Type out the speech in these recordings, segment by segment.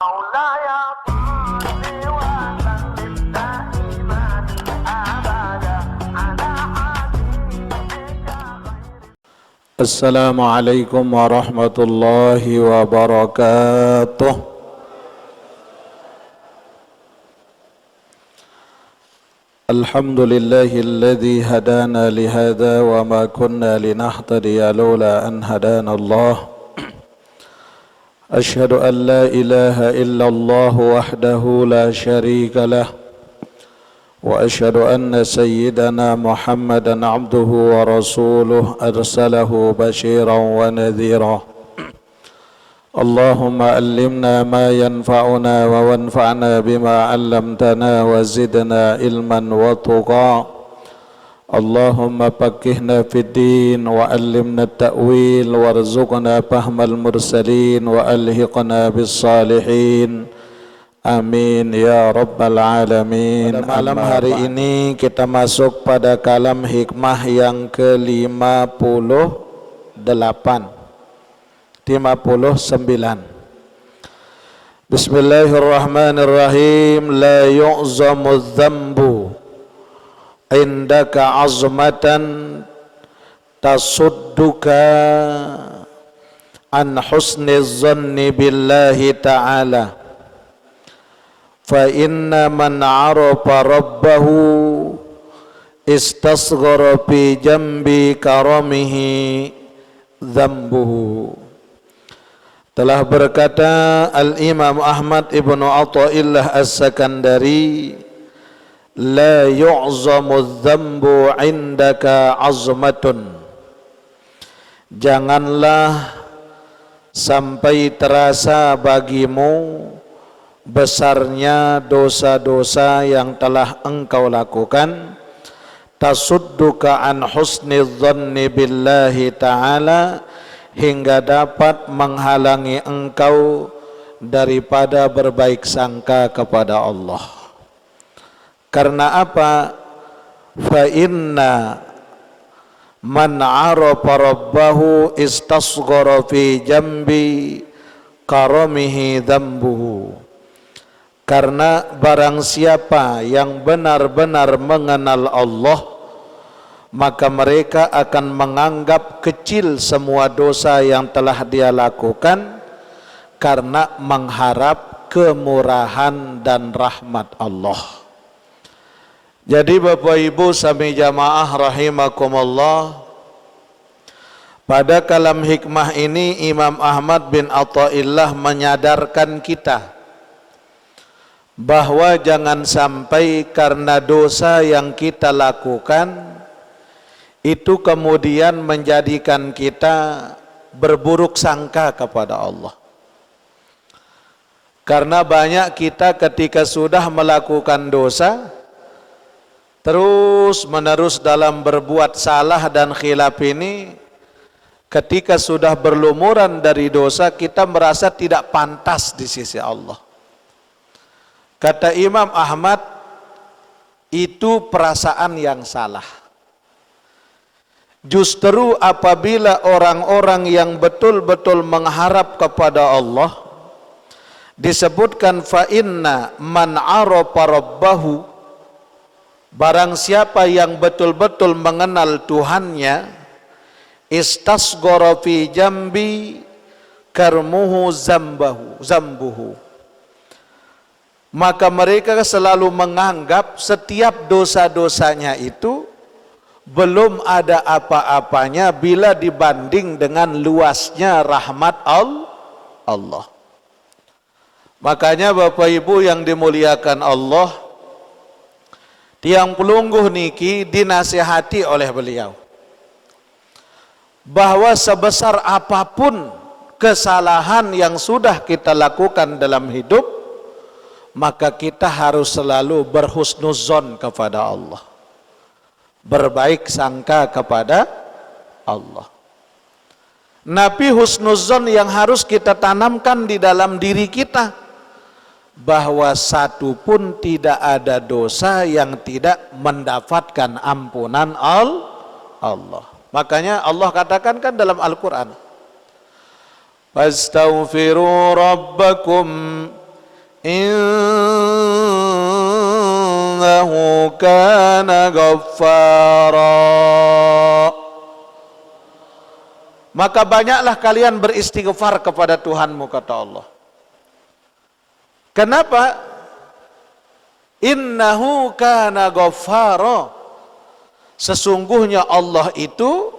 مولاي صل وسلم دائما ابدا على حبيبك خير. السلام عليكم ورحمة الله وبركاته. الحمد لله الذي هدانا لهذا وما كنا لنهتدي لولا أن هدانا الله. أشهد أن لا إله إلا الله وحده لا شريك له، وأشهد أن سيدنا محمدا عبده ورسوله أرسله بشيرا ونذيرا. اللهم علمنا ما ينفعنا وانفعنا بما علمتنا وزدنا علما وتقى. اللهم فقهنا في الدين وعلمنا التأويل وارزقنا فهم المرسلين وألحقنا بالصالحين. Amin ya rabbal alamin. Pada malam hari ini kita masuk pada kalam hikmah yang ke-58 59. Bismillahirrahmanirrahim. La yu'zamu dzambu indaka azmatan tasudduka an husni zanni billahi ta'ala. Fa inna man 'arafa rabbahu istasghara fi jambi karamihi dzambuhu. Telah berkata Al-Imam Ahmad Ibnu Athaillah As-Sakandari, la yu'zamu dzambu indaka azmatun. Janganlah sampai terasa bagimu besarnya dosa-dosa yang telah engkau lakukan, tasudduka an husni dhanni billahi ta'ala, hingga dapat menghalangi engkau daripada berbaik sangka kepada Allah. Karena apa? Fa inna man 'arafa rabbahu istasghara fi jambi karamihi dzambuhu. Karena barang siapa yang benar-benar mengenal Allah, maka mereka akan menganggap kecil semua dosa yang telah dia lakukan karena mengharap kemurahan dan rahmat Allah. Jadi Bapak Ibu sami jamaah rahimakumullah, pada kalam hikmah ini Imam Ahmad bin Athaillah menyadarkan kita bahwa jangan sampai karena dosa yang kita lakukan itu kemudian menjadikan kita berburuk sangka kepada Allah. Karena banyak kita ketika sudah melakukan dosa, terus menerus dalam berbuat salah dan khilaf ini, ketika sudah berlumuran dari dosa, kita merasa tidak pantas di sisi Allah. Kata Imam Ahmad, itu perasaan yang salah. Justru apabila orang-orang yang betul-betul mengharap kepada Allah, disebutkan fa inna man 'arafa rabbahu, barang siapa yang betul-betul mengenal Tuhannya, istasghara fi jambi karmuhu zambuhu, maka mereka selalu menganggap setiap dosa-dosanya itu belum ada apa-apanya bila dibanding dengan luasnya rahmat Allah. Makanya Bapak Ibu yang dimuliakan Allah, tiang pelungguh niki dinasihati oleh beliau bahwa sebesar apapun kesalahan yang sudah kita lakukan dalam hidup, maka kita harus selalu berhusnuzon kepada Allah, berbaik sangka kepada Allah. Nabi husnuzon yang harus kita tanamkan di dalam diri kita, bahwa satu pun tidak ada dosa yang tidak mendapatkan ampunan Allah. Makanya Allah katakan kan dalam Al-Quran, fastaghfiru rabbakum innahu kana ghaffara. Maka banyaklah kalian beristighfar kepada Tuhanmu, kata Allah. Kenapa? Innahu kana ghaffara. Sesungguhnya Allah itu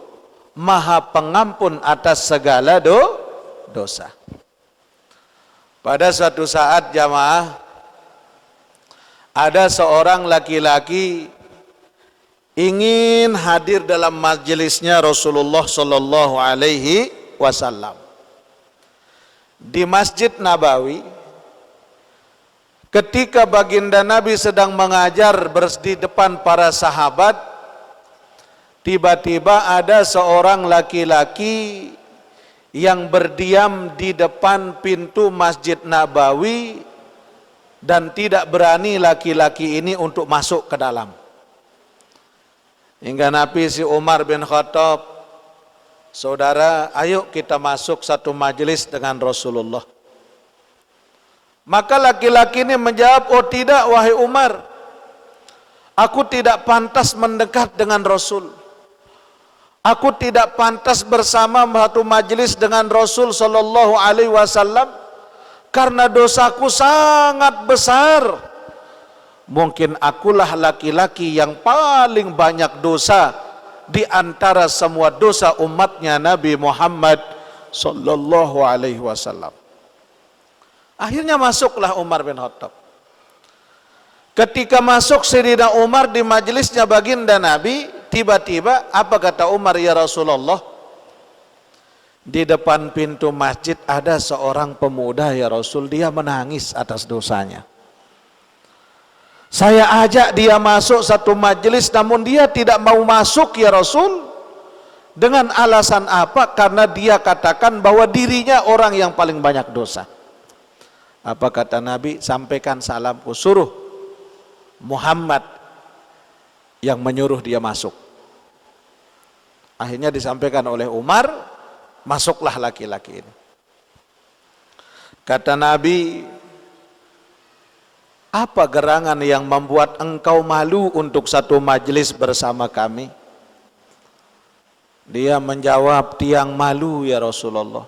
Maha Pengampun atas segala dosa. Pada suatu saat jamaah, ada seorang laki-laki ingin hadir dalam majelisnya Rasulullah Sallallahu Alaihi Wasallam di Masjid Nabawi. Ketika baginda Nabi sedang mengajar di depan para sahabat, tiba-tiba ada seorang laki-laki yang berdiam di depan pintu Masjid Nabawi dan tidak berani laki-laki ini untuk masuk ke dalam. Hingga Nabi si Umar bin Khattab, saudara, ayo kita masuk satu majelis dengan Rasulullah. Maka laki-laki ini menjawab, oh tidak wahai Umar, aku tidak pantas mendekat dengan Rasul. Aku tidak pantas bersama satu majelis dengan Rasul Sallallahu Alaihi Wasallam karena dosaku sangat besar. Mungkin akulah laki-laki yang paling banyak dosa di antara semua dosa umatnya Nabi Muhammad Sallallahu Alaihi Wasallam. Akhirnya masuklah Umar bin Khattab. Ketika masuk Sayyidina Umar di majelisnya baginda Nabi, tiba-tiba apa kata Umar, ya Rasulullah, di depan pintu masjid ada seorang pemuda ya Rasul, dia menangis atas dosanya. Saya ajak dia masuk satu majelis namun dia tidak mau masuk ya Rasul. Dengan alasan apa? Karena dia katakan bahwa dirinya orang yang paling banyak dosa. Apa kata Nabi? Sampaikan salamku, suruh Muhammad yang menyuruh dia masuk. Akhirnya disampaikan oleh Umar, masuklah laki-laki ini. Kata Nabi, apa gerangan yang membuat engkau malu untuk satu majelis bersama kami? Dia menjawab, tiang malu ya Rasulullah.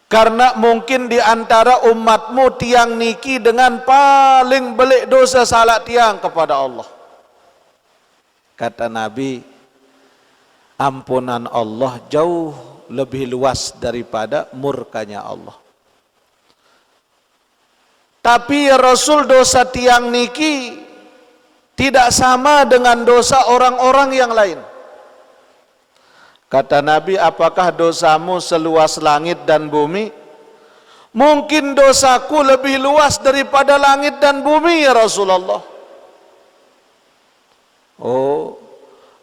Karena mungkin di antara umatmu tiang niki dengan paling belik dosa salah tiang kepada Allah. Kata Nabi, ampunan Allah jauh lebih luas daripada murkanya Allah. Tapi ya Rasul, dosa tiang niki tidak sama dengan dosa orang-orang yang lain. Kata Nabi, apakah dosamu seluas langit dan bumi? Mungkin dosaku lebih luas daripada langit dan bumi ya Rasulullah. Oh,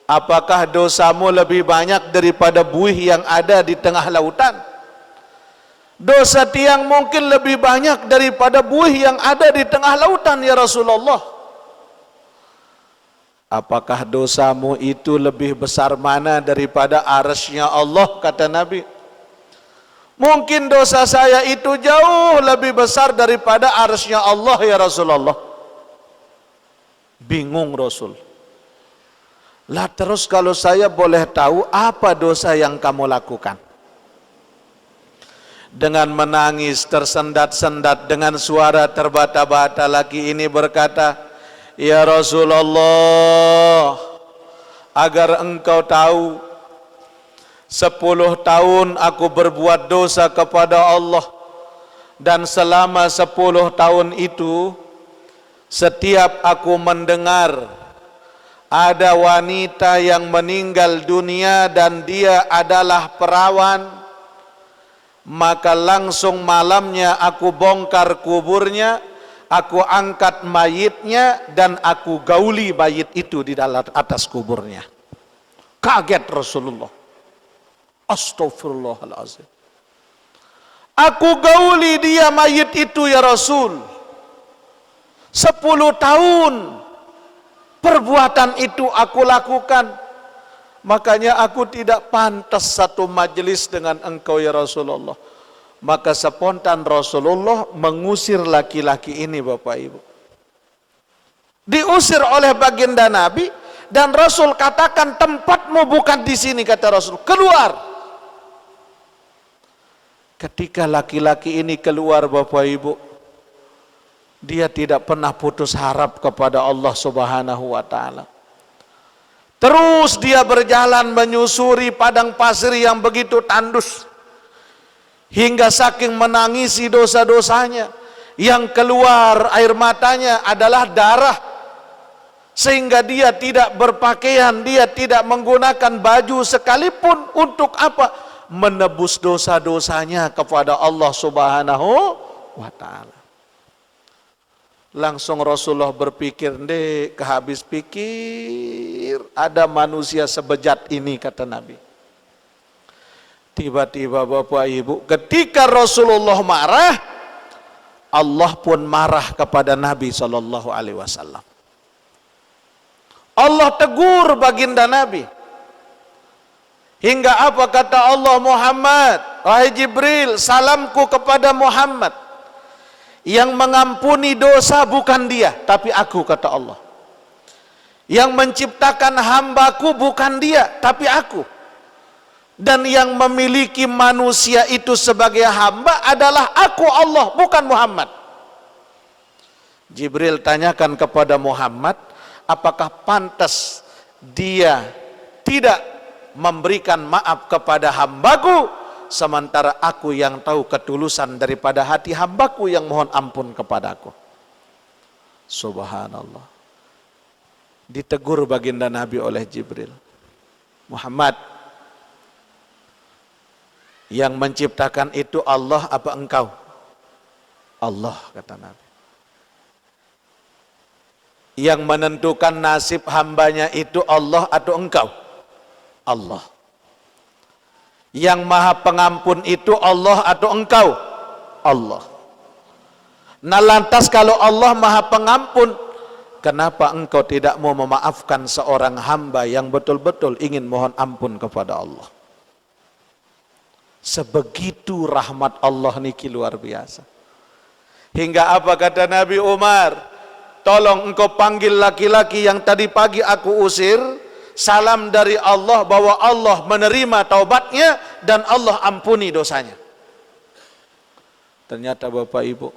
apakah dosamu lebih banyak daripada buih yang ada di tengah lautan? Dosa tiang mungkin lebih banyak daripada buih yang ada di tengah lautan ya Rasulullah. Apakah dosamu itu lebih besar mana daripada arsy-Nya Allah? Kata Nabi, mungkin dosa saya itu jauh lebih besar daripada arsy-Nya Allah ya Rasulullah. Bingung Rasul. Lah terus kalau saya boleh tahu apa dosa yang kamu lakukan? Dengan menangis tersendat-sendat dengan suara terbata-bata laki ini berkata, ya Rasulullah, agar engkau tahu 10 tahun aku berbuat dosa kepada Allah, dan selama 10 tahun itu setiap aku mendengar ada wanita yang meninggal dunia dan dia adalah perawan, maka langsung malamnya aku bongkar kuburnya, aku angkat mayitnya dan aku gauli mayit itu di dalam atas kuburnya. Kaget Rasulullah. Astaghfirullahaladzim. Aku gauli dia mayit itu ya Rasul. 10 tahun perbuatan itu aku lakukan. Makanya aku tidak pantas satu majelis dengan engkau ya Rasulullah. Maka spontan Rasulullah mengusir laki-laki ini, Bapak Ibu. Diusir oleh baginda Nabi, dan Rasul katakan, tempatmu bukan di sini, kata Rasul, keluar. Ketika laki-laki ini keluar, Bapak Ibu, dia tidak pernah putus harap kepada Allah Subhanahu wa Ta'ala. Terus dia berjalan menyusuri padang pasir yang begitu tandus, hingga saking menangisi dosa-dosanya, yang keluar air matanya adalah darah, sehingga dia tidak berpakaian, dia tidak menggunakan baju sekalipun. Untuk apa? Menebus dosa-dosanya kepada Allah Subhanahu wa Ta'ala. Langsung Rasulullah berpikir, "Ndek, kehabis pikir, ada manusia sebejat ini," kata Nabi. Tiba-tiba Bapak Ibu, ketika Rasulullah marah, Allah pun marah kepada Nabi SAW. Allah tegur baginda Nabi. Hingga apa kata Allah? "Muhammad, wahai Jibril, salamku kepada Muhammad. Yang mengampuni dosa bukan dia, tapi aku," kata Allah. "Yang menciptakan hambaku bukan dia, tapi aku. Dan yang memiliki manusia itu sebagai hamba adalah aku, Allah, bukan Muhammad." Jibril tanyakan kepada Muhammad, apakah pantas dia tidak memberikan maaf kepada hambaku, sementara aku yang tahu ketulusan daripada hati hambaku yang mohon ampun kepadaku. Subhanallah. Ditegur baginda Nabi oleh Jibril, "Muhammad, yang menciptakan itu Allah apa engkau?" "Allah," kata Nabi. "Yang menentukan nasib hambanya itu Allah atau engkau?" "Allah." "Yang maha pengampun itu Allah atau engkau?" "Allah." Nah lantas kalau Allah maha pengampun, kenapa engkau tidak mau memaafkan seorang hamba yang betul-betul ingin mohon ampun kepada Allah? Sebegitu rahmat Allah niki luar biasa. Hingga apa kata Nabi Umar? "Tolong engkau panggil laki-laki yang tadi pagi aku usir, salam dari Allah bahwa Allah menerima taubatnya dan Allah ampuni dosanya." Ternyata Bapak Ibu,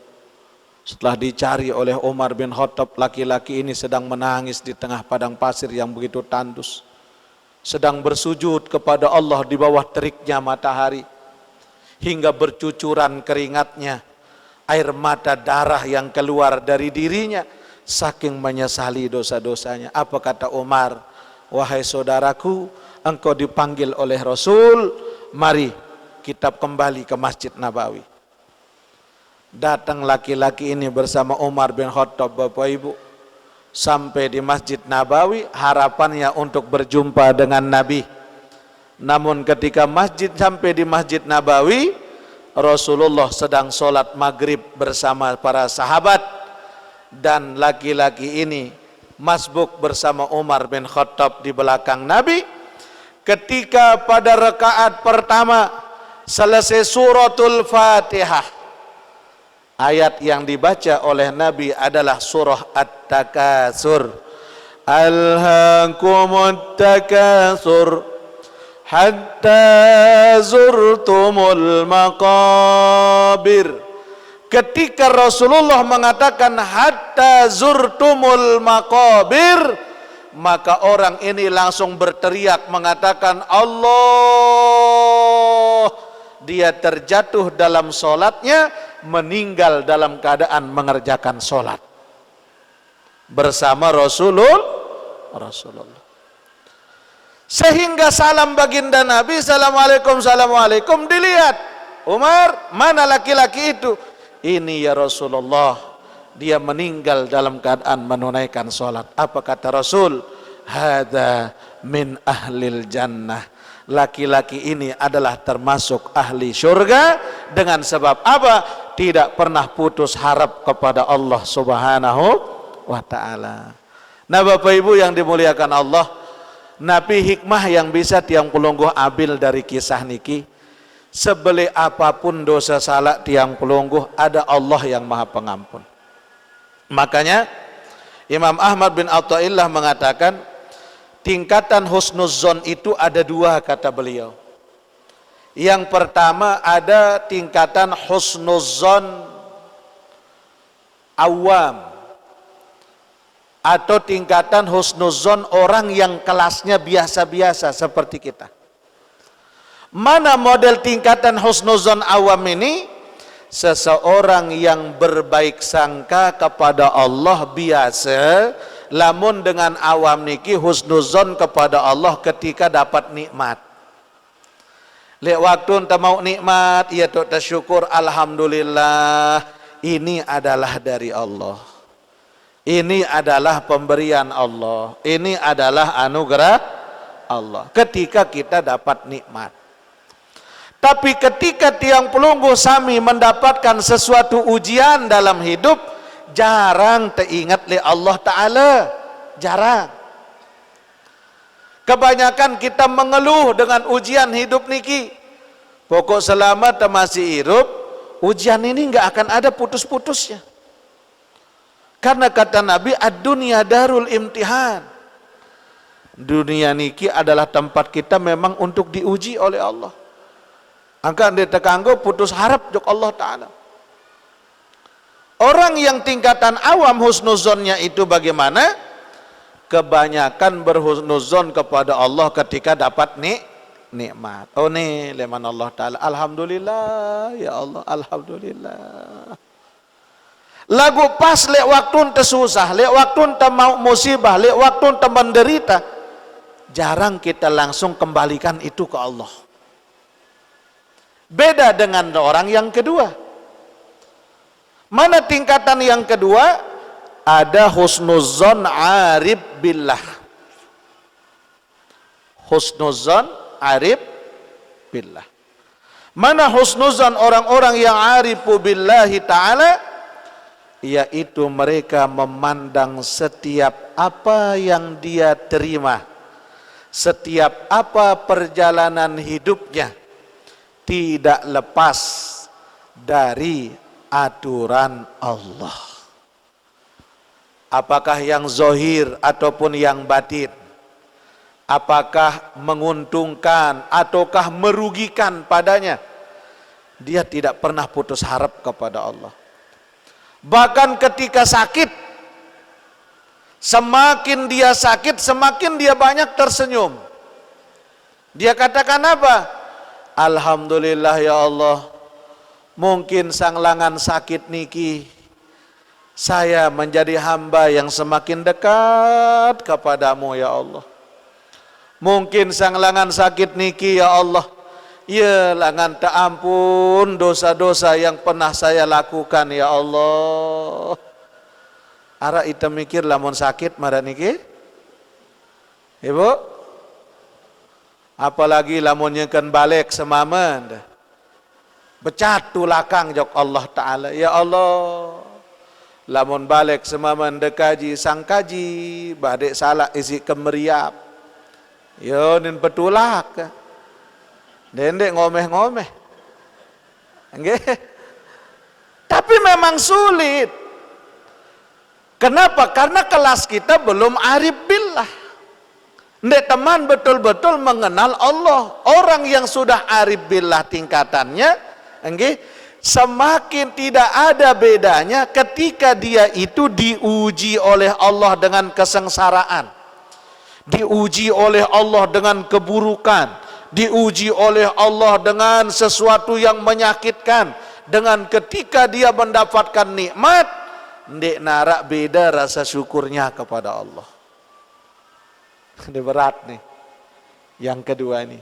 setelah dicari oleh Umar bin Khattab, laki-laki ini sedang menangis di tengah padang pasir yang begitu tandus, sedang bersujud kepada Allah di bawah teriknya matahari, hingga bercucuran keringatnya, air mata darah yang keluar dari dirinya, saking menyesali dosa-dosanya. Apa kata Umar? "Wahai saudaraku, engkau dipanggil oleh Rasul, mari kita kembali ke Masjid Nabawi." Datang laki-laki ini bersama Umar bin Khattab, Bapak Ibu, sampai di Masjid Nabawi, harapannya untuk berjumpa dengan Nabi. Namun ketika sampai di Masjid Nabawi, Rasulullah sedang sholat maghrib bersama para sahabat, dan laki-laki ini masbuk bersama Umar bin Khattab di belakang Nabi. Ketika pada rakaat pertama selesai suratul Fatihah, ayat yang dibaca oleh Nabi adalah surah At-Takatsur. "Alhaakumut takatsur hatta zurtumul maqabir." Ketika Rasulullah mengatakan hatta zurtumul maqabir, maka orang ini langsung berteriak mengatakan, "Allah!" Dia terjatuh dalam solatnya, meninggal dalam keadaan mengerjakan solat bersama Rasulullah. Sehingga salam baginda Nabi, "Assalamualaikum, assalamualaikum," dilihat, "Umar, mana laki-laki itu?" "Ini ya Rasulullah, dia meninggal dalam keadaan menunaikan solat." Apa kata Rasul? "Hada min ahlil jannah." Laki-laki ini adalah termasuk ahli surga. Dengan sebab apa? Tidak pernah putus harap kepada Allah Subhanahu wa Ta'ala. Nah Bapak Ibu yang dimuliakan Allah, Nabi hikmah yang bisa tiang pelungguh abil dari kisah niki, Sebeli apapun dosa salah tiang pelungguh, ada Allah yang maha pengampun. Makanya Imam Ahmad bin Athaillah mengatakan tingkatan husnuzon itu ada dua, kata beliau. Yang pertama ada tingkatan husnuzon awam, atau tingkatan husnuzon orang yang kelasnya biasa-biasa seperti kita. Mana model tingkatan husnuzon awam ini? Seseorang yang berbaik sangka kepada Allah biasa, lamun dengan awam niki husnuzon kepada Allah ketika dapat nikmat. Lek waktu enta mau nikmat, ia tu tersyukur, alhamdulillah, ini adalah dari Allah. Ini adalah pemberian Allah. Ini adalah anugerah Allah. Ketika kita dapat nikmat. Tapi ketika tiang pelungguh sami mendapatkan sesuatu ujian dalam hidup, jarang teringat oleh Allah Ta'ala. Jarang. Kebanyakan kita mengeluh dengan ujian hidup niki. Pokok selamat masih hidup, ujian ini enggak akan ada putus-putusnya. Karena kata Nabi, ad-dunya darul imtihan. Dunia niki adalah tempat kita memang untuk diuji oleh Allah. Angka dia terkanggo putus harap jok Allah Ta'ala. Orang yang tingkatan awam husnuzonnya itu bagaimana? Kebanyakan berhusnuzon kepada Allah ketika dapat nikmat. Oh nih leman Allah Ta'ala, alhamdulillah ya Allah, alhamdulillah. Lagu pas lek waktu ente susah, lek waktu ente mau musibah, lek waktu ente menderita, jarang kita langsung kembalikan itu ke Allah. Beda dengan orang yang kedua. Mana tingkatan yang kedua? Ada husnuzon arif billah. Husnuzon arif billah. Mana husnuzon orang-orang yang arifu billahi ta'ala? Yaitu mereka memandang setiap apa yang dia terima, setiap apa perjalanan hidupnya, tidak lepas dari aturan Allah. Apakah yang zohir ataupun yang batin, apakah menguntungkan ataukah merugikan padanya, dia tidak pernah putus harap kepada Allah. Bahkan ketika sakit, semakin dia sakit, semakin dia banyak tersenyum. Dia katakan apa? Alhamdulillah ya Allah, mungkin sang langan sakit niki, saya menjadi hamba yang semakin dekat kepadamu ya Allah. Mungkin sang langan sakit niki ya Allah, ya langan tak ampun dosa-dosa yang pernah saya lakukan ya Allah. Ara ita mikir lamun sakit marah niki, ibu. Apalagi lamun nyekan balik semaman, becat tulakang jok Allah Ta'ala. Ya Allah, lamun balik semaman dekaji sang kaji, badek salah isi kemeriap. Yo nin petulak, dendek ngomeh-ngomeh. Tapi memang sulit. Kenapa? Karena kelas kita belum arif billah. Ndek teman betul-betul mengenal Allah. Orang yang sudah arif billah tingkatannya, semakin tidak ada bedanya ketika dia itu diuji oleh Allah dengan kesengsaraan, diuji oleh Allah dengan keburukan, diuji oleh Allah dengan sesuatu yang menyakitkan, dengan ketika dia mendapatkan nikmat, ndek narak beda rasa syukurnya kepada Allah. Ini berat nih. Yang kedua ini.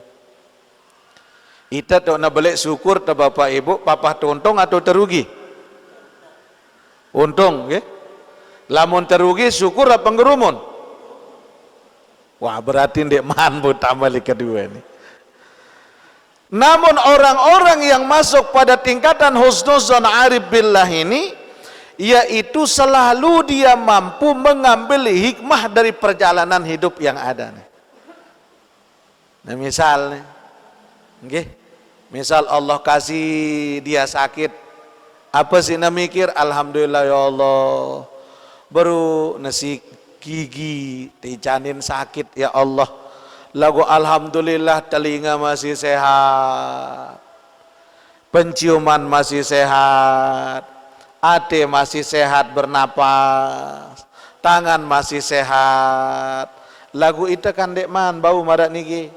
Kita tak nak balik syukur ke bapak ibu, papa untung atau terugi? Untung, okay? Lamun terugi syukur apa ngerumun? Wah berarti ndek mampu tambah kedua ini. Namun orang-orang yang masuk pada tingkatan husnuzon arif billah ini, yaitu selalu dia mampu mengambil hikmah dari perjalanan hidup yang ada. Nah misalnya, Misal Allah kasih dia sakit, apa sih mikir? Alhamdulillah ya Allah. Baru nasi gigi dijanin sakit ya Allah. Lagu alhamdulillah telinga masih sehat, penciuman masih sehat, hati masih sehat bernapas, tangan masih sehat. Lagu itu kan dekman bau madak niki.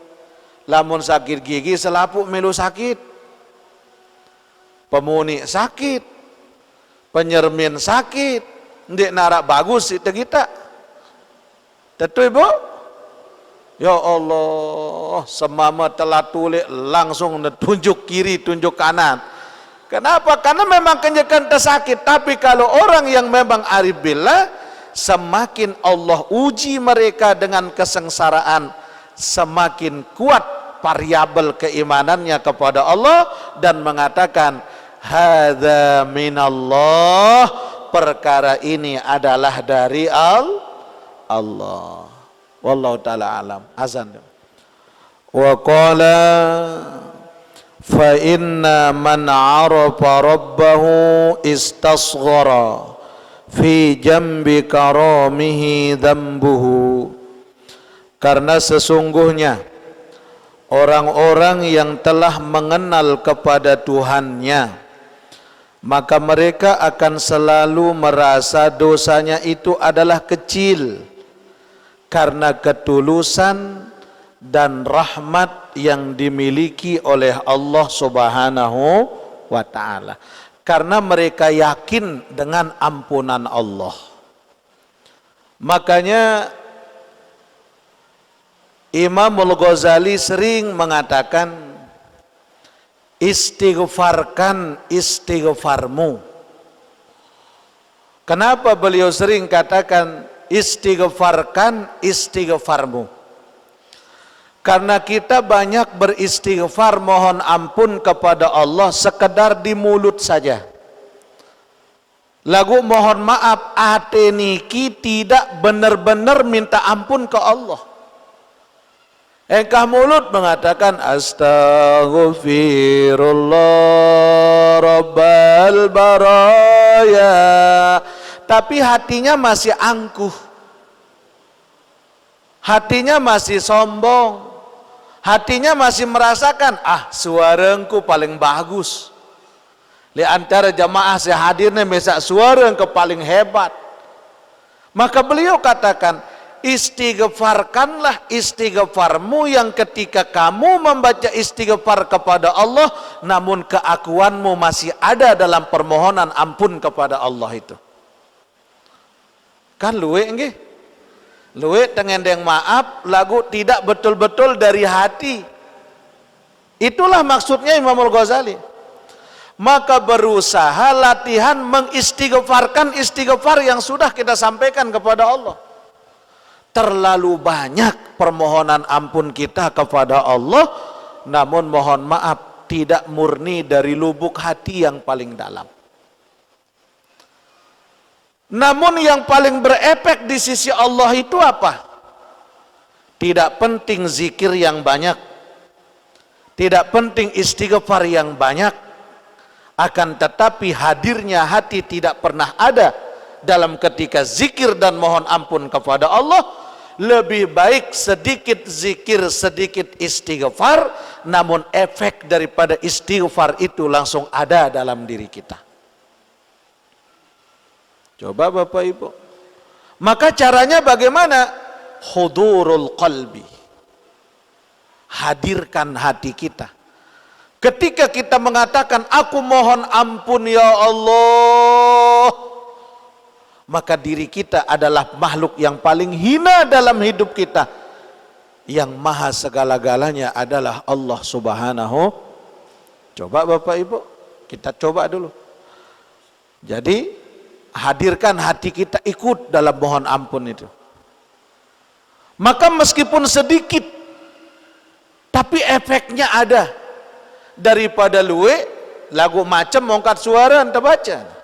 Lamun sakit gigi selapuk melu sakit, pemuni sakit, penyermin sakit, ndek narak bagus itu kita. Tentu ibu, ya Allah, semama telah tulik langsung tunjuk kiri, tunjuk kanan. Kenapa? Karena memang kenyakan tersakit. Tapi kalau orang yang memang arif billah, semakin Allah uji mereka dengan kesengsaraan, semakin kuat variabel keimanannya kepada Allah dan mengatakan hadza minallah, perkara ini adalah dari Allah. Wallahu taala alam. Azan. Wa qala fa inna man 'arafa rabbahu istasghara fi jambi karamihi dzambuhu. Karena sesungguhnya orang-orang yang telah mengenal kepada Tuhannya, maka mereka akan selalu merasa dosanya itu adalah kecil karena ketulusan dan rahmat yang dimiliki oleh Allah Subhanahu wa ta'ala. Karena mereka yakin dengan ampunan Allah. Makanya Imamul Ghazali sering mengatakan, istighfarkan istighfarmu. Kenapa beliau sering katakan istighfarkan istighfarmu? Karena kita banyak beristighfar mohon ampun kepada Allah sekedar di mulut saja. Lagu mohon maaf ate niki tidak benar-benar minta ampun ke Allah. Engkau mulut mengatakan astaghfirullah rabbal baraya, tapi hatinya masih angkuh, hatinya masih sombong, hatinya masih merasakan suaraku paling bagus. Di antara jamaah saya hadirnya mesak suaraku paling hebat. Maka beliau katakan istighfarkanlah istighfarmu yang ketika kamu membaca istighfar kepada Allah namun keakuanmu masih ada dalam permohonan ampun kepada Allah itu. Kan luwe nggih? Luwe tengendeng maaf lagu tidak betul-betul dari hati. Itulah maksudnya Imamul Ghazali. Maka berusaha latihan mengistighfarkan istighfar yang sudah kita sampaikan kepada Allah. Terlalu banyak permohonan ampun kita kepada Allah, namun mohon maaf tidak murni dari lubuk hati yang paling dalam. Namun yang paling berefek di sisi Allah itu apa? Tidak penting zikir yang banyak, tidak penting istighfar yang banyak, akan tetapi hadirnya hati tidak pernah ada dalam ketika zikir dan mohon ampun kepada Allah. Lebih baik sedikit zikir, sedikit istighfar, namun efek daripada istighfar itu langsung ada dalam diri kita. Coba Bapak Ibu. Maka caranya bagaimana? Hudurul qalbi. Hadirkan hati kita. Ketika kita mengatakan aku mohon ampun ya Allah, maka diri kita adalah makhluk yang paling hina dalam hidup kita. Yang maha segala-galanya adalah Allah Subhanahu. Coba Bapak Ibu, kita coba dulu. Jadi hadirkan hati kita ikut dalam mohon ampun itu. Maka meskipun sedikit, tapi efeknya ada. Daripada luwe, lagu macam mongkat suara ente baca.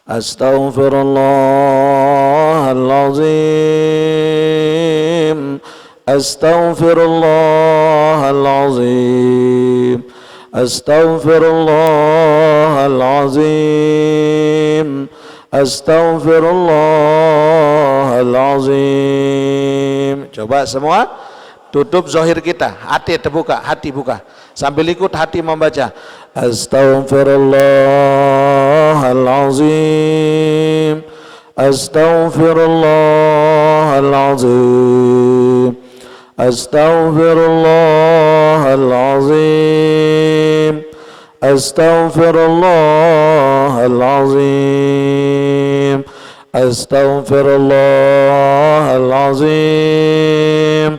Astaghfirullahalazim Astaghfirullahal azim. Astaghfirullahal azim. Astaghfirullahal azim. Coba semua tutup zahir kita, hati terbuka, hati buka. Sambil ikut hati membaca. Astaghfirullahal azim. Astaghfirullahal azim. Astaghfirullahal azim. Astaghfirullahal azim. Astaghfirullahal azim.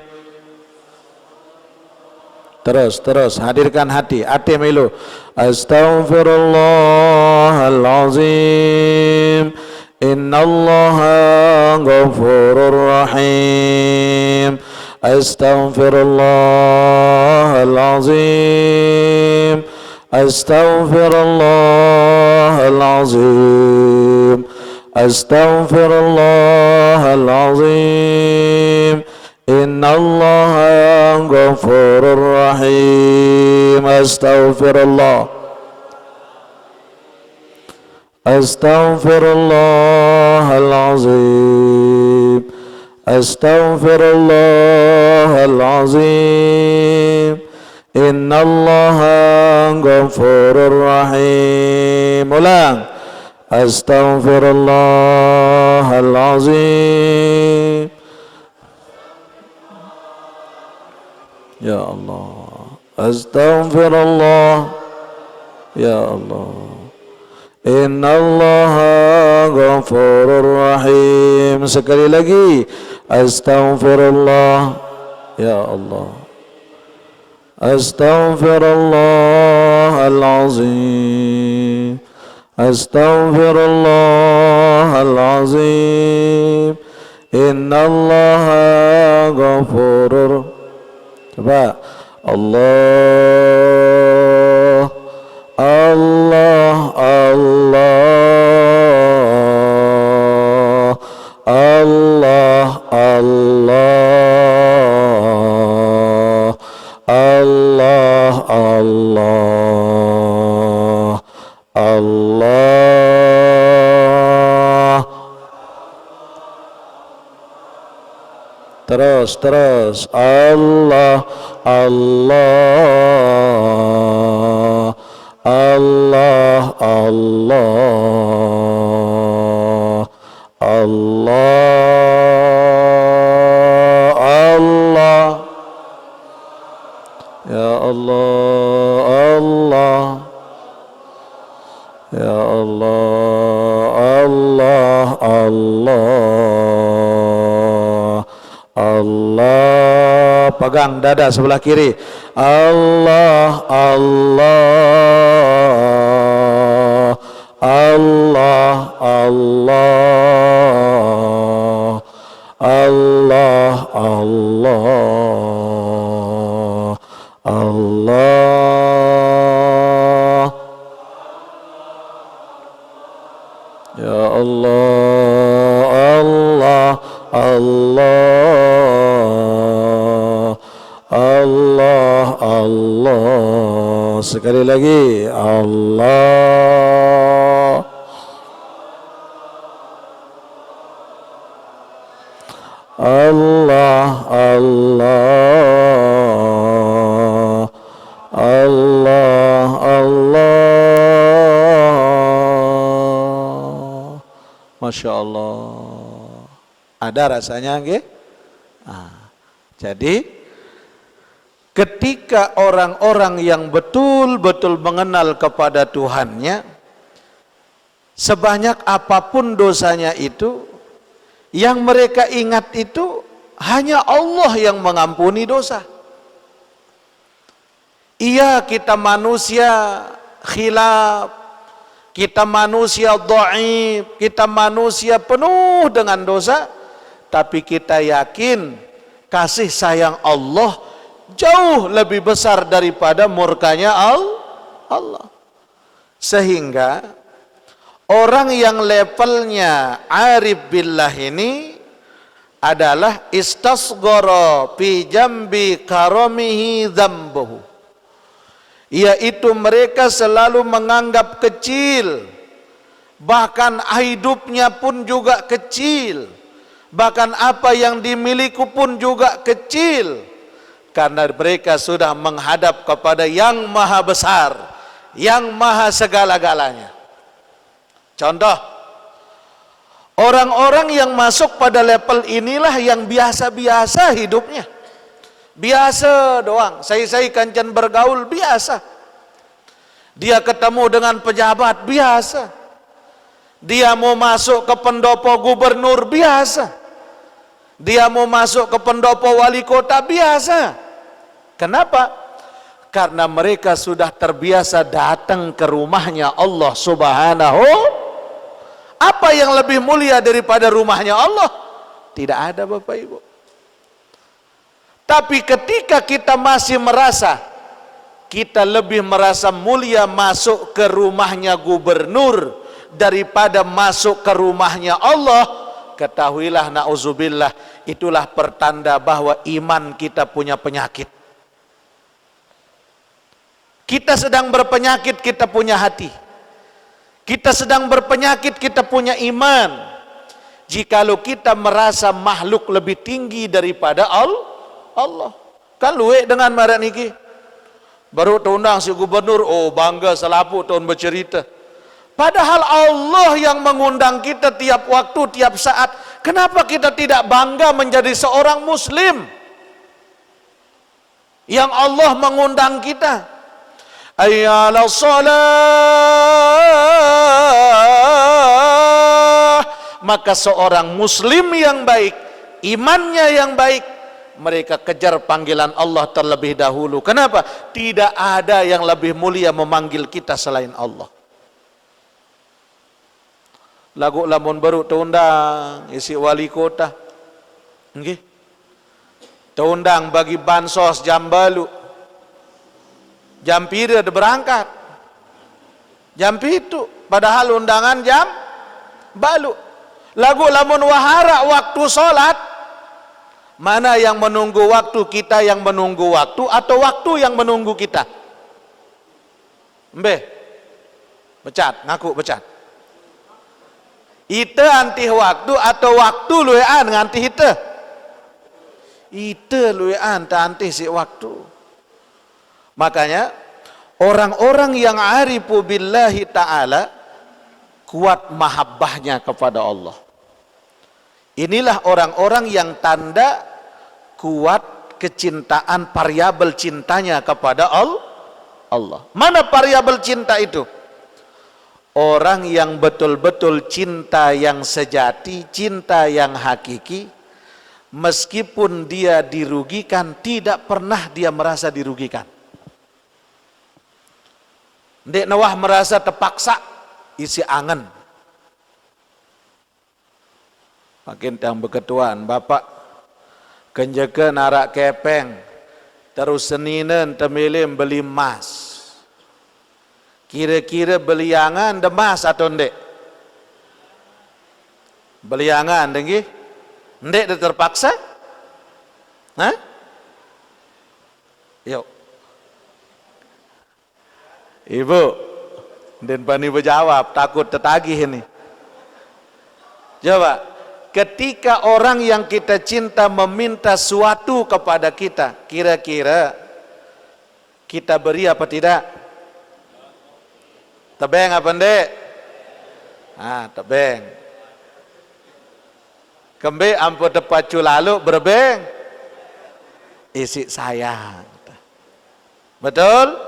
Terus hadirkan hati melu. Astaghfirullahal azim. Innallaha ghafurur rahim. Astaghfirullahal azim. Astaghfirullahal azim. Astaghfirullahal azim. Innallaha ghafurur rahim. Astaghfirullah. Astaghfirullahal azim. Astaghfirullahal azim. Innallaha ghafurur rahim. Ulang. Astaghfirullahal azim. Ya Allah. Astaghfirullah. Ya Allah. Innallaha ghafurur rahim. Sekali lagi. Astaghfirullah. Ya Allah. Astaghfirullahal azim. Astaghfirullahal azim. Innallaha ghafurur. Coba. Allah. Allah. Allah. Allah. Allah. Allah. Allah. Allah. Terus. Allah. Allah. Allah. Allah. Allah. Allah. Ya Allah. Allah. Ya Allah. Allah. Allah. Allah. Pegang dada sebelah kiri. Allah. Allah. Allah. Allah. Allah. Allah. Allah. Ya Allah. Allah. Allah. Allah. Allah. Sekali lagi. Allah. Allah. Allah. Allah. Allah. Masya Allah. Ada rasanya nggih? Jadi ketika orang-orang yang betul-betul mengenal kepada Tuhannya, sebanyak apapun dosanya itu, yang mereka ingat itu hanya Allah yang mengampuni dosa. Iya, kita manusia khilaf, kita manusia dhaif, kita manusia penuh dengan dosa, tapi kita yakin kasih sayang Allah jauh lebih besar daripada murkanya Allah. Sehingga orang yang levelnya arif billah ini adalah istasghara fi jambi karamihi dzambuhu, yaitu mereka selalu menganggap kecil, bahkan hidupnya pun juga kecil, bahkan apa yang dimiliki pun juga kecil, karena mereka sudah menghadap kepada yang maha besar, yang maha segala-galanya. Contoh, orang-orang yang masuk pada level inilah yang biasa-biasa hidupnya, biasa doang, saya kancan bergaul biasa, dia ketemu dengan pejabat biasa, dia mau masuk ke pendopo gubernur biasa, dia mau masuk ke pendopo wali kota biasa. Kenapa? Karena mereka sudah terbiasa datang ke rumahnya Allah Subhanahu. Apa yang lebih mulia daripada rumahnya Allah? Tidak ada, Bapak Ibu. Tapi ketika kita masih merasa kita lebih merasa mulia masuk ke rumahnya gubernur daripada masuk ke rumahnya Allah, ketahuilah na'udzubillah, itulah pertanda bahwa iman kita punya penyakit. Kita sedang berpenyakit, kita punya hati. Kita sedang berpenyakit, kita punya iman. Jikalau kita merasa makhluk lebih tinggi daripada Allah, kan luwe dengan marah niki. Baru undang si gubernur, oh bangga selapu tahun bercerita. Padahal Allah yang mengundang kita tiap waktu, tiap saat. Kenapa kita tidak bangga menjadi seorang muslim yang Allah mengundang kita? Ayyala salah. Maka seorang muslim yang baik, imannya yang baik, mereka kejar panggilan Allah terlebih dahulu. Kenapa? Tidak ada yang lebih mulia memanggil kita selain Allah. Lagu lamun baru teundang isi wali kota, nggih, teundang bagi bansos jam balu, jam pira berangkat, jam pitu, padahal undangan jam balu. Lagu lamun wahara waktu sholat, mana yang menunggu waktu, kita yang menunggu waktu atau waktu yang menunggu kita? Mbeh, becat, ngaku becat. Ite antih waktu atau waktu luean nganti ite? Ite luean ta antih si waktu. Makanya orang-orang yang arifu billahi ta'ala kuat mahabbahnya kepada Allah. Inilah orang-orang yang tanda kuat kecintaan, variabel cintanya kepada Allah. Mana variabel cinta itu? Orang yang betul-betul cinta yang sejati, cinta yang hakiki, meskipun dia dirugikan, tidak pernah dia merasa dirugikan. Ndek nawah merasa terpaksa, isi angen. Makin yang beketuan, Bapak kenjeke narak kepeng, terus seninen temilim beli emas. Kira-kira beliangan demas atau ndek? Beliangan dengki? Ndek terpaksa? Hah? Yuk. Ibu, dan pani berjawab, takut tertagih ini. Coba, ketika orang yang kita cinta meminta suatu kepada kita, kira-kira kita beri apa tidak? Tebeng apa ndek? Tebeng. Kembe ampo tepacu lalu berbeng. Isi sayang. Betul?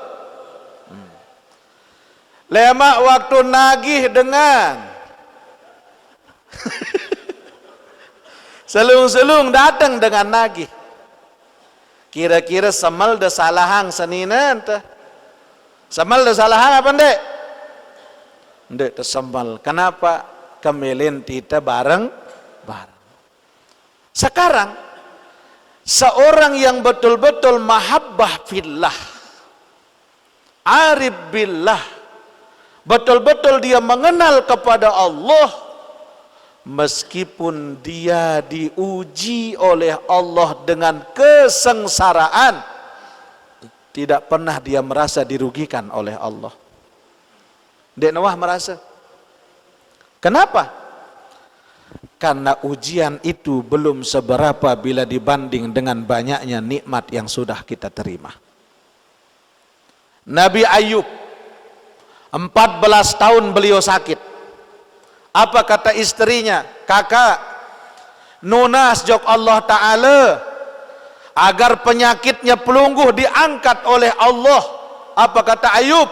Lemak waktu nagih dengan selung-selung datang dengan nagih. Kira-kira semal de salahang seninen teh. Semal de salahang apa ndek? Ndek tersemal. Kenapa? Kemelin kita bareng. Sekarang seorang yang betul-betul mahabbah fillah, arif billah, betul-betul dia mengenal kepada Allah, meskipun dia diuji oleh Allah dengan kesengsaraan, tidak pernah dia merasa dirugikan oleh Allah. Dek Nawah merasa. Kenapa? Karena ujian itu belum seberapa bila dibanding dengan banyaknya nikmat yang sudah kita terima. Nabi Ayub, 14 tahun beliau sakit. Apa kata istrinya? Kakak, nunas jok Allah Ta'ala agar penyakitnya pelungguh diangkat oleh Allah. Apa kata Ayub?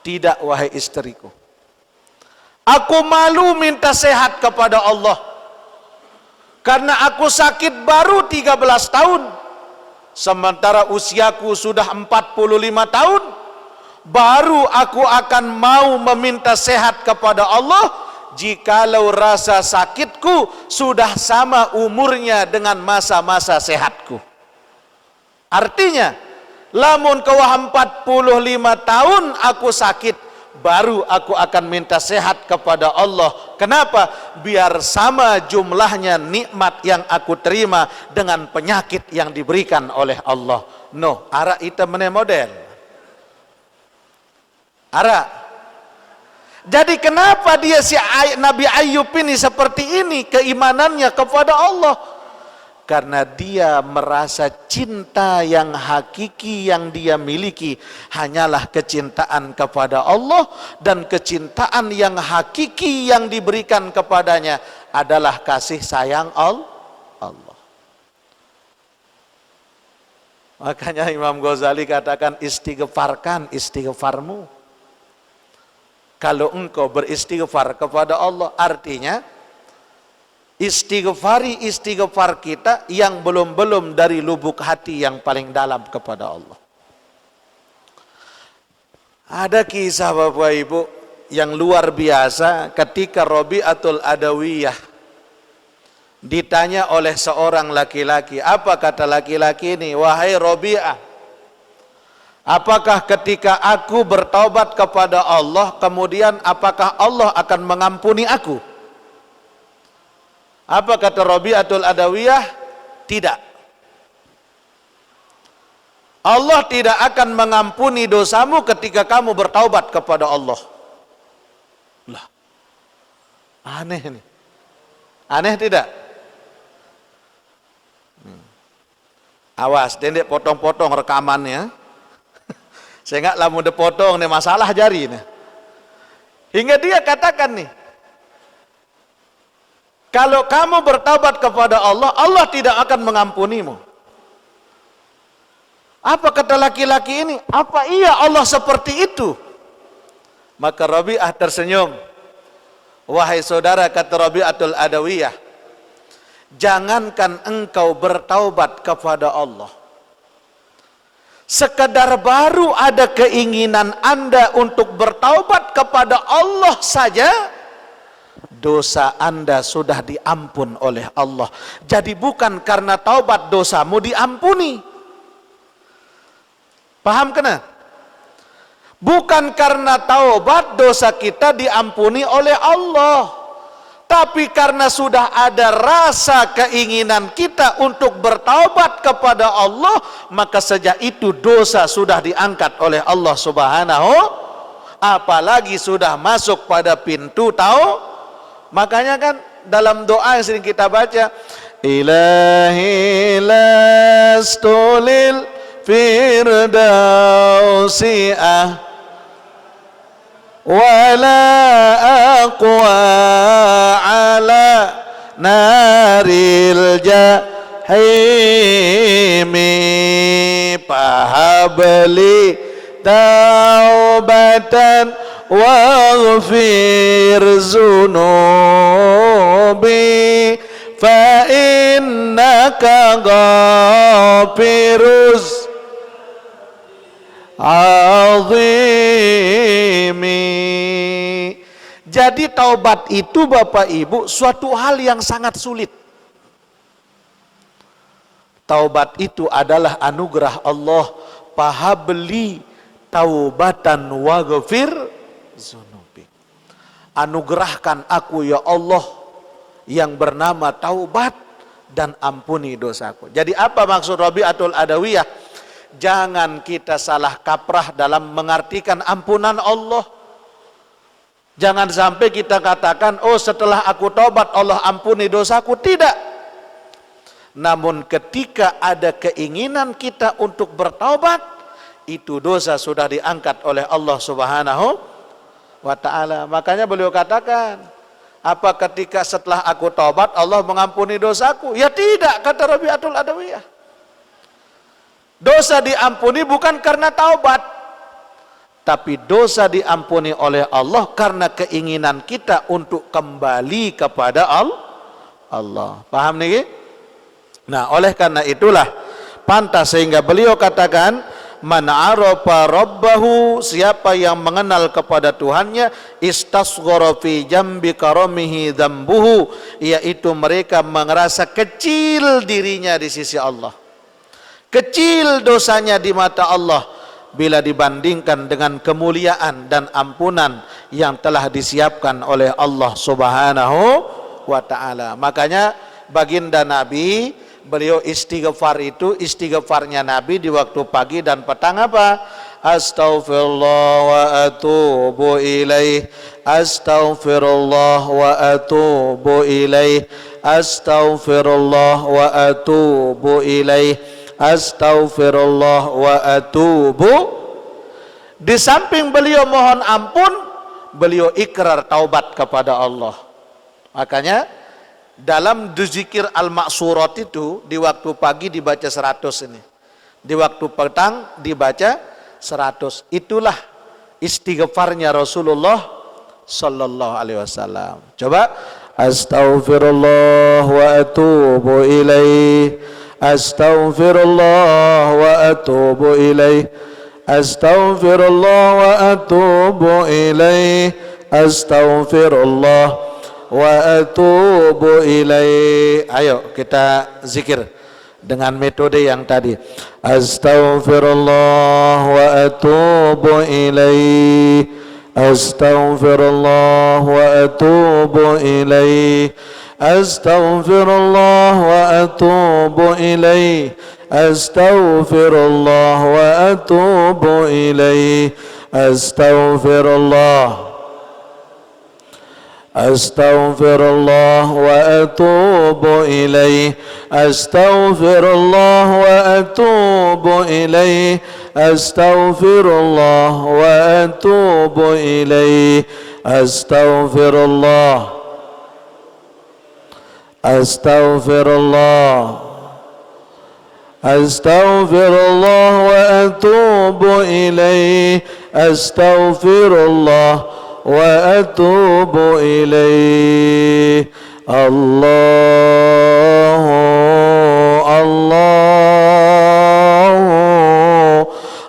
Tidak, wahai istriku, aku malu minta sehat kepada Allah, karena aku sakit baru 13 tahun, sementara usiaku sudah 45 tahun. Baru aku akan mau meminta sehat kepada Allah jikalau rasa sakitku sudah sama umurnya dengan masa-masa sehatku. Artinya, lamun kawah 45 tahun aku sakit, baru aku akan minta sehat kepada Allah. Kenapa? Biar sama jumlahnya nikmat yang aku terima dengan penyakit yang diberikan oleh Allah. No, ara ita mene model. Ara. Jadi kenapa dia si Nabi Ayub ini seperti ini keimanannya kepada Allah? Karena dia merasa cinta yang hakiki yang dia miliki hanyalah kecintaan kepada Allah, dan kecintaan yang hakiki yang diberikan kepadanya adalah kasih sayang Allah. Makanya Imam Ghazali katakan, istighfarkan istighfarmu. Kalau engkau beristighfar kepada Allah, artinya istighfar kita yang belum dari lubuk hati yang paling dalam kepada Allah. Ada kisah Bapak Ibu yang luar biasa ketika Rabi'atul Adawiyah ditanya oleh seorang laki-laki. Apa kata laki-laki ini? Wahai Rabi'ah, apakah ketika aku bertaubat kepada Allah, kemudian apakah Allah akan mengampuni aku? Apa kata Rabi'atul Adawiyah? Tidak. Allah tidak akan mengampuni dosamu ketika kamu bertaubat kepada Allah. Lah, aneh nih. Aneh tidak? Awas, dendek potong-potong rekamannya. Saya nggak lamun depotong nih masalah jari nih. Hingga dia katakan nih, kalau kamu bertaubat kepada Allah, Allah tidak akan mengampunimu. Apa kata laki-laki ini? Apa iya Allah seperti itu? Maka Rabi'ah tersenyum. Wahai saudara, kata Rabi'atul Adawiyah, jangankan engkau bertaubat kepada Allah, sekedar baru ada keinginan Anda untuk bertaubat kepada Allah saja, dosa Anda sudah diampun oleh Allah. Jadi bukan karena taubat dosamu diampuni. Paham kena? Bukan karena taubat dosa kita diampuni oleh Allah, tapi karena sudah ada rasa keinginan kita untuk bertaubat kepada Allah, maka sejak itu dosa sudah diangkat oleh Allah Subhanahu. Apalagi sudah masuk pada pintu tahu. Makanya kan dalam doa yang sering kita baca, Ilahi lastulil firdausi'ah wala aqwa ala naril jahimi fahabli taubatan waghfir zunubi fa innaka ghafiruz azimi. Jadi taubat itu Bapak Ibu suatu hal yang sangat sulit. Taubat itu adalah anugerah Allah. Pahabli taubatan waghfir zunubi. Anugerahkan aku ya Allah yang bernama taubat dan ampuni dosaku. Jadi apa maksud Rabi'atul Adawiyah? Jangan kita salah kaprah dalam mengartikan ampunan Allah. Jangan sampai kita katakan, oh setelah aku taubat Allah ampuni dosaku. Tidak. Namun ketika ada keinginan kita untuk bertaubat, itu dosa sudah diangkat oleh Allah Subhanahu wa ta'ala. Makanya beliau katakan, apa ketika setelah aku taubat Allah mengampuni dosaku? Ya tidak, kata Rabi'atul Adawiyah. Dosa diampuni bukan karena taubat, tapi dosa diampuni oleh Allah karena keinginan kita untuk kembali kepada Allah. Paham nih? Nah, oleh karena itulah pantas sehingga beliau katakan, man arafa rabbahu, siapa yang mengenal kepada Tuhannya, istasghara fi jambi karamihi dzambuhu, yaitu mereka merasa kecil dirinya di sisi Allah. Kecil dosanya di mata Allah bila dibandingkan dengan kemuliaan dan ampunan yang telah disiapkan oleh Allah Subhanahu wa ta'ala. Makanya baginda Nabi, beliau istighfar itu, istighfarnya Nabi di waktu pagi dan petang apa? Astaghfirullah wa atubu ilaih, astaghfirullah wa atubu ilaih, astaghfirullah wa atubu ilaih, astaghfirullah wa atubu. Di samping beliau mohon ampun, beliau ikrar taubat kepada Allah. Makanya dalam zikir al-maksurat itu di waktu pagi dibaca 100 ini, di waktu petang dibaca 100. Itulah istighfarnya Rasulullah sallallahu alaihi wasallam. Coba, astaghfirullah wa atubu ilaih, astaghfirullah wa atubu ilaih, astaghfirullah wa atubu ilaih, astaghfirullah wa atubu ilaih. Ayo kita zikir dengan metode yang tadi. Astaghfirullah wa atubu ilaih, astaghfirullah wa atubu ilaih, astaghfirullah wa atubu ilaih, astaghfirullah wa atubu ilaih, astaghfirullah, astaghfirullah wa atubu ilaih, astaghfirullah wa atubu ilaih, astaghfirullah wa atubu ilaih, astaghfirullah, astaghfirullah, astaghfirullah wa atubu ilaih, astaghfirullah wa atubu ilaih. Allahu Allahu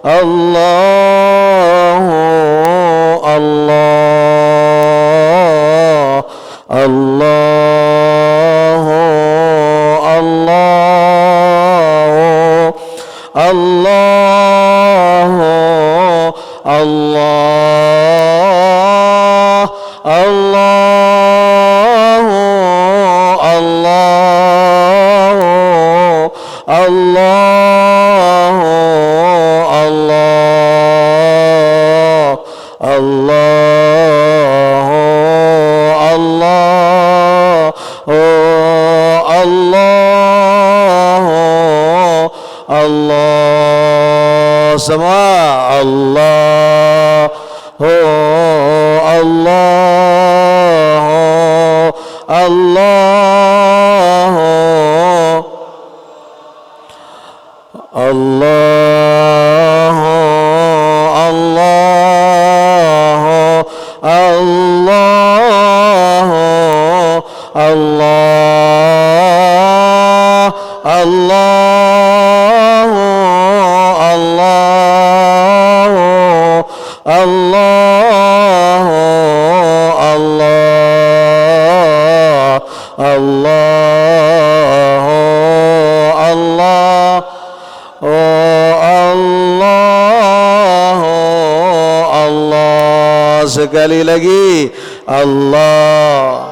Allahu Allah Allahu Allahu Allahu Allah Allahu Allahu Allahu Allah Allahu Allah Allah semua Allah Allah Allah Allah Allah Allah Allah Allah Allah Allah Allah Allah Allah Allah sekali lagi Allah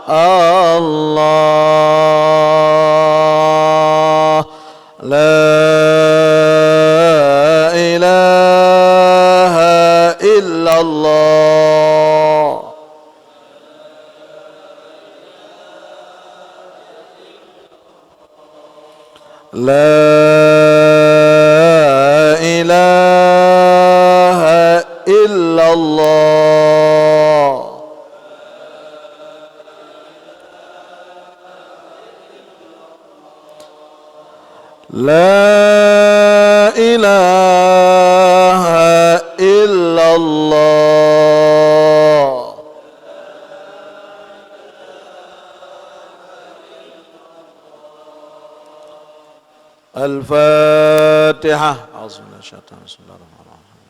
La ilaha illallah. La ilaha illallah. Al-Fatihah. Bismillahirrahmanirrahim.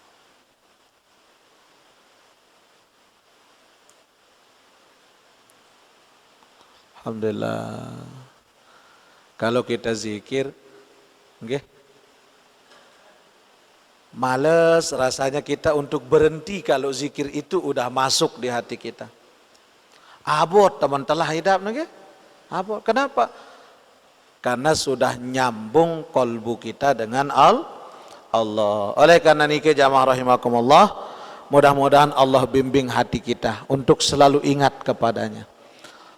Alhamdulillah. Kalau kita zikir, okay, males rasanya kita untuk berhenti kalau zikir itu udah masuk di hati kita. Abot teman telah hidup, okay? Abot. Kenapa? Karena sudah nyambung kolbu kita dengan Allah. Oleh karena niki jamaah rahimakumullah, mudah-mudahan Allah bimbing hati kita untuk selalu ingat kepadanya.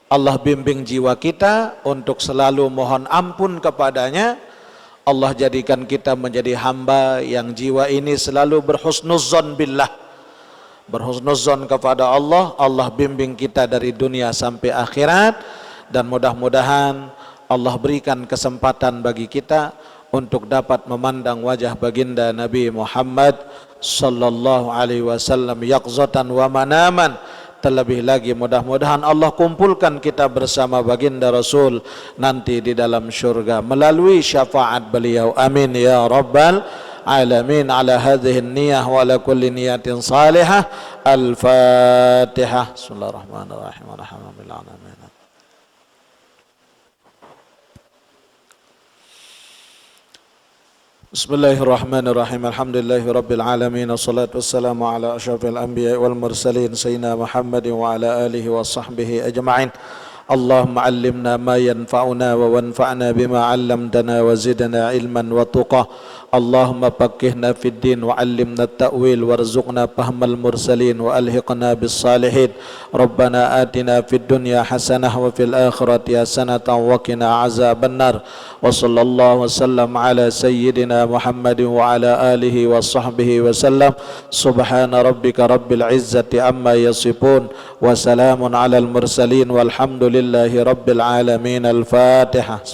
Allah bimbing jiwa kita untuk selalu mohon ampun kepadanya. Allah jadikan kita menjadi hamba yang jiwa ini selalu berhusnuzzon billah, berhusnuzzon kepada Allah. Allah bimbing kita dari dunia sampai akhirat, dan mudah-mudahan Allah berikan kesempatan bagi kita untuk dapat memandang wajah baginda Nabi Muhammad sallallahu alaihi wasallam yaqzatan wa manaman. Terlebih lagi mudah-mudahan Allah kumpulkan kita bersama baginda Rasul nanti di dalam syurga melalui syafaat beliau. Amin ya rabbal alamin. Ala hadhihi niyah wa ala kulli niyatin salihah. Al-Fatihah. Bismillahirrahmanirrahim. Alhamdulillah alamin. Bismillahirrahmanirrahim. Alhamdulillahi rabbil alamin. Wassalatu wassalamu ala asyrafil anbiya wal mursalin sayyidina Muhammadin wa ala alihi wa sahbihi ajma'in. Allahumma allimna ma yanfa'una wa wanfa'na bima 'allamtana wa zidna ilman wa tuqa. Allahumma faqihna fid din wa 'allimna at-ta'wil warzuqna fahmal mursalin wa alhiqna bis salihin. Rabbana atina fid dunya hasanah wa fil akhirati hasanatan wa qina azabannar. Wa sallallahu wasallam ala sayyidina Muhammadin wa ala alihi wa sahbihi wa sallam. Subhana rabbika rabbil izzati amma yasifun wa salamun ala al mursalin walhamdulillahi rabbil alamin. Al-Fatihah.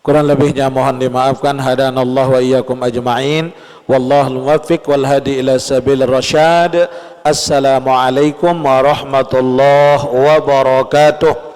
Kurang lebihnya mohon dimaafkan. Hadanallahu wa iyyakum ajma'in. Wallahul muwaffiq wal hadi ila sabilir rasyad. Assalamualaikum warahmatullahi wabarakatuh.